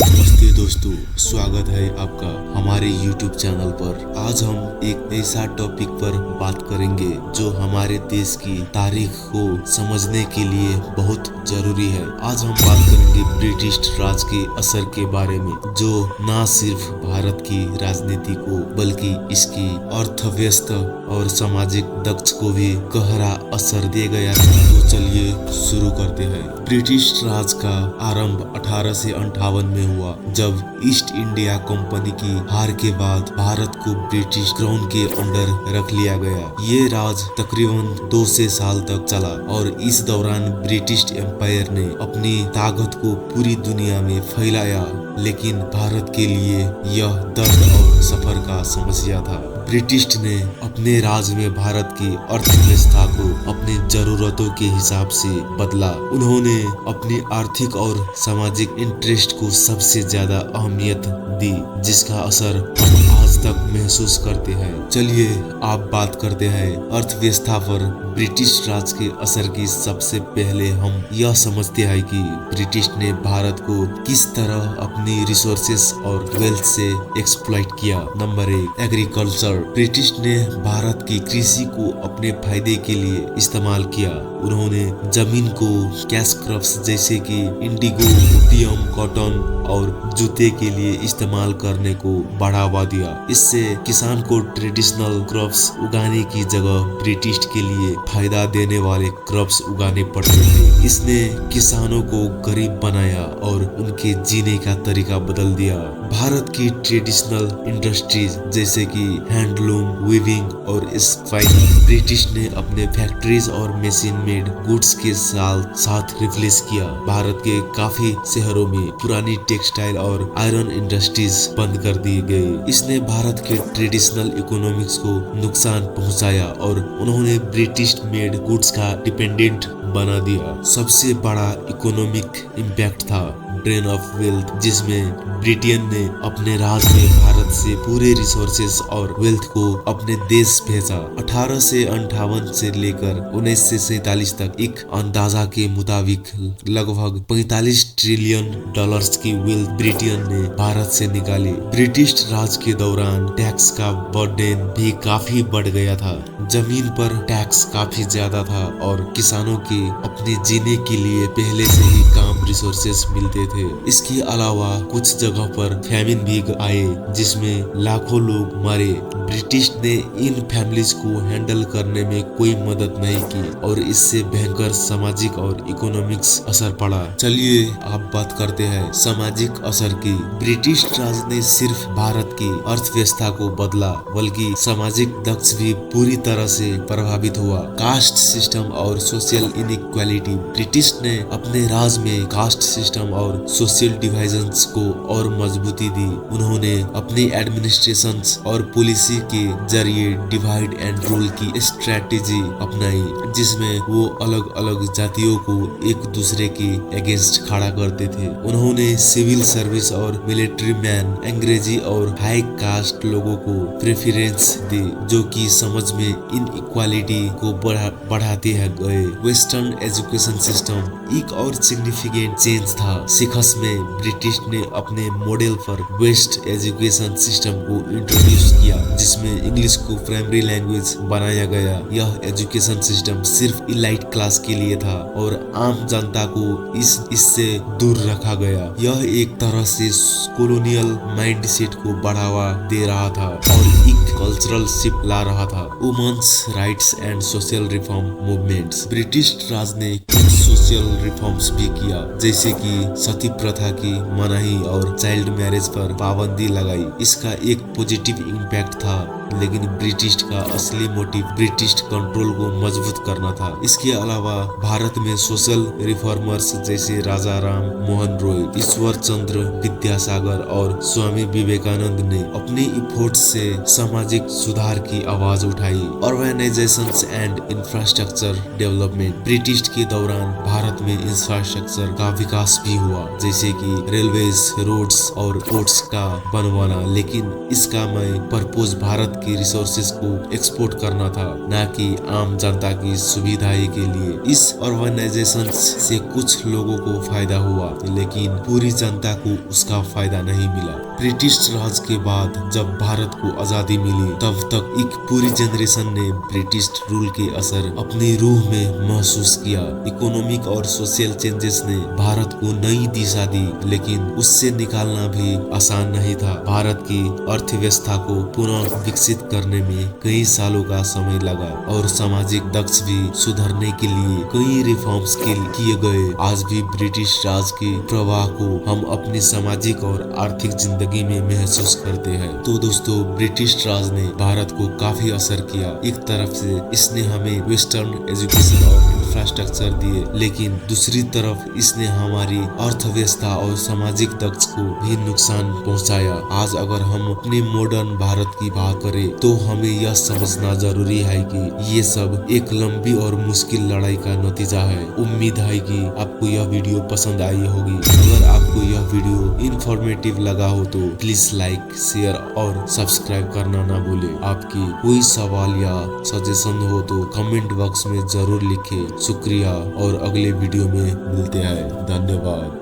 नमस्ते दोस्तों, स्वागत है आपका हमारे YouTube चैनल पर। आज हम एक ऐसा टॉपिक पर बात करेंगे जो हमारे देश की तारीख को समझने के लिए बहुत जरूरी है। आज हम बात करेंगे ब्रिटिश राज के असर के बारे में, जो न सिर्फ भारत की राजनीति को बल्कि इसकी अर्थव्यवस्था और सामाजिक दक्ष को भी गहरा असर दे गया था। तो चलिए शुरू करते हैं। ब्रिटिश राज का आरंभ 1858 में हुआ, जब ईस्ट इंडिया कंपनी की हार के बाद भारत को ब्रिटिश क्राउन के अंडर रख लिया गया। ये राज तकरीबन 200 साल तक चला और इस दौरान ब्रिटिश एम्पायर ने अपनी ताकत को पूरी दुनिया में फैलाया, लेकिन भारत के लिए यह दर्द और सफर का समस्या था। ब्रिटिश ने अपने राज में भारत की अर्थव्यवस्था को अपनी जरूरतों के हिसाब से बदला। उन्होंने अपनी आर्थिक और सामाजिक इंटरेस्ट को सबसे ज्यादा अहमियत दी, जिसका असर हम आज तक महसूस करते हैं। चलिए आप बात करते हैं अर्थव्यवस्था पर ब्रिटिश राज के असर की। सबसे पहले हम यह समझते हैं कि ब्रिटिश ने भारत को किस तरह अपनी रिसोर्सेस और वेल्थ से एक्सप्लॉइट किया। Number 1, agriculture. ब्रिटिश ने भारत की कृषि को अपने फायदे के लिए इस्तेमाल किया। उन्होंने जमीन को कैश क्रॉप्स जैसे कि इंडिगो, ओपियम, कॉटन और जूते के लिए इस्तेमाल करने को बढ़ावा दिया। इससे किसान को ट्रेडिशनल क्रॉप्स उगाने की जगह ब्रिटिश के लिए फायदा देने वाले क्रॉप्स उगाने पड़ते थे। इसने किसानों को गरीब बनाया और उनके जीने का तरीका बदल दिया। भारत की ट्रेडिशनल इंडस्ट्रीज जैसे कि हैंडलूम, वीविंग और स्पाइनिंग ब्रिटिश ने अपने फैक्ट्रीज और मशीन मेड गुड्स के साथ रिप्लेस किया। भारत के काफी शहरों में पुरानी टेक्सटाइल और आयरन इंडस्ट्रीज बंद कर दी गई। इसने भारत के ट्रेडिशनल इकोनॉमिक्स को नुकसान पहुंचाया और उन्होंने ब्रिटिश मेड गुड्स का डिपेंडेंट बना दिया। सबसे बड़ा इकोनॉमिक इम्पैक्ट था ड्रेन ऑफ वेल्थ, जिसमें ब्रिटेन ने अपने राज में भारत से पूरे रिसोर्सेस और वेल्थ को अपने देश भेजा। 1858 से लेकर 1947 तक एक अंदाजा के मुताबिक लगभग 45 ट्रिलियन डॉलर्स की वेल्थ ब्रिटेन ने भारत से निकाली। ब्रिटिश राज के दौरान टैक्स का बर्डन भी काफी बढ़ गया था। जमीन पर टैक्स काफी ज्यादा था और किसानों के अपने जीने के लिए पहले से ही काम रिसोर्सेस मिलते थे। इसके अलावा कुछ जगह पर फैमिन भी आए, जिसमें लाखों लोग मरे। ब्रिटिश ने इन फैमिलीज को हैंडल करने में कोई मदद नहीं की और इससे भयंकर सामाजिक और इकोनॉमिक्स असर पड़ा। चलिए आप बात करते हैं सामाजिक असर की। ब्रिटिश राज ने सिर्फ भारत की अर्थव्यवस्था को बदला, बल्कि सामाजिक दक्ष भी पूरी तरह से प्रभावित हुआ। कास्ट सिस्टम और सोशल इनइक्वालिटी। ब्रिटिश ने अपने राज में कास्ट सिस्टम और सोशल डिवाइजन्स को और मजबूती दी। उन्होंने अपनी एडमिनिस्ट्रेशन और पॉलिसी के जरिए डिवाइड एंड रूल की स्ट्रेटेजी अपनाई, जिसमें वो अलग अलग जातियों को एक दूसरे के अगेंस्ट खड़ा करते थे। उन्होंने सिविल सर्विस और मिलिट्री मैन, अंग्रेजी और हाई कास्ट लोगों को प्रेफरेंस दी, जो कि समझ में इनइक्वालिटी को बढ़ाते गए। वेस्टर्न एजुकेशन सिस्टम एक और सिग्निफिकेंट चेंज था। सिक्स में ब्रिटिश ने अपने मॉडल पर वेस्ट एजुकेशन सिस्टम को इंट्रोड्यूस किया, जिसमें इंग्लिश को प्राइमरी लैंग्वेज बनाया गया। यह एजुकेशन सिस्टम सिर्फ इलाइट क्लास के लिए था और आम जनता को इससे दूर रखा गया। यह एक तरह से कॉलोनियल माइंडसेट को बढ़ावा दे रहा था और एक कल्चरल शिफ्ट ला रहा था। Women's rights and social reform movements. British Raj ने कुछ सोशल रिफॉर्म्स भी किया, जैसे कि सती प्रथा की मनाही और चाइल्ड मैरिज पर पाबंदी लगाई। इसका एक पॉजिटिव इम्पैक्ट था, लेकिन ब्रिटिश का असली मोटिव ब्रिटिश कंट्रोल को मजबूत करना था। इसके अलावा भारत में सोशल रिफॉर्मर्स जैसे राजा राम मोहन रॉय, ईश्वर चंद्र विद्यासागर और स्वामी विवेकानंद ने अपनी एफर्ट्स से सामाजिक सुधार की आवाज उठाई। Organisations and infrastructure development. British के दौरान भारत में इंफ्रास्ट्रक्चर का विकास भी हुआ, जैसे कि रेलवेज, रोड्स और पोर्ट्स का बनवाना, लेकिन इसका मैं पर्पस भारत की रिसोर्सेज को एक्सपोर्ट करना था, न कि आम जनता की सुविधाएं के लिए। इस ऑर्गेनाइजेशन से कुछ लोगों को फायदा हुआ, लेकिन पूरी जनता को उसका फायदा नहीं मिला। ब्रिटिश राज के बाद जब भारत को आजादी मिली, तब तक एक पूरी जनरेशन ने ब्रिटिश रूल के असर अपनी रूह में महसूस किया। इकोनॉमिक और सोशल चेंजेस ने भारत को नई दिशा दी, लेकिन उससे निकालना भी आसान नहीं था। भारत की अर्थव्यवस्था को पुनः विकसित करने में कई सालों का समय लगा और सामाजिक दक्ष भी सुधरने के लिए कई रिफॉर्म्स किए गए। आज भी ब्रिटिश राज के प्रभाव को हम अपनी सामाजिक और आर्थिक जिंदगी में महसूस करते हैं। तो दोस्तों, ब्रिटिश राज ने भारत को काफी असर किया। एक तरफ से इसने हमें वेस्टर्न एजुकेशन और इंफ्रास्ट्रक्चर दिए, लेकिन दूसरी तरफ इसने हमारी अर्थव्यवस्था और सामाजिक दक्ष को भी नुकसान पहुंचाया। आज अगर हम अपने मॉडर्न भारत की बात करें, तो हमें यह समझना जरूरी है कि ये सब एक लंबी और मुश्किल लड़ाई का नतीजा है। उम्मीद है कि आपको यह वीडियो पसंद आई होगी। अगर आपको यह वीडियो इंफॉर्मेटिव लगा हो तो प्लीज लाइक, शेयर और सब्सक्राइब करना ना भूले। आपकी कोई सवाल या सजेशन हो तो कमेंट बॉक्स में जरूर लिखें। शुक्रिया और अगले वीडियो में मिलते हैं। धन्यवाद।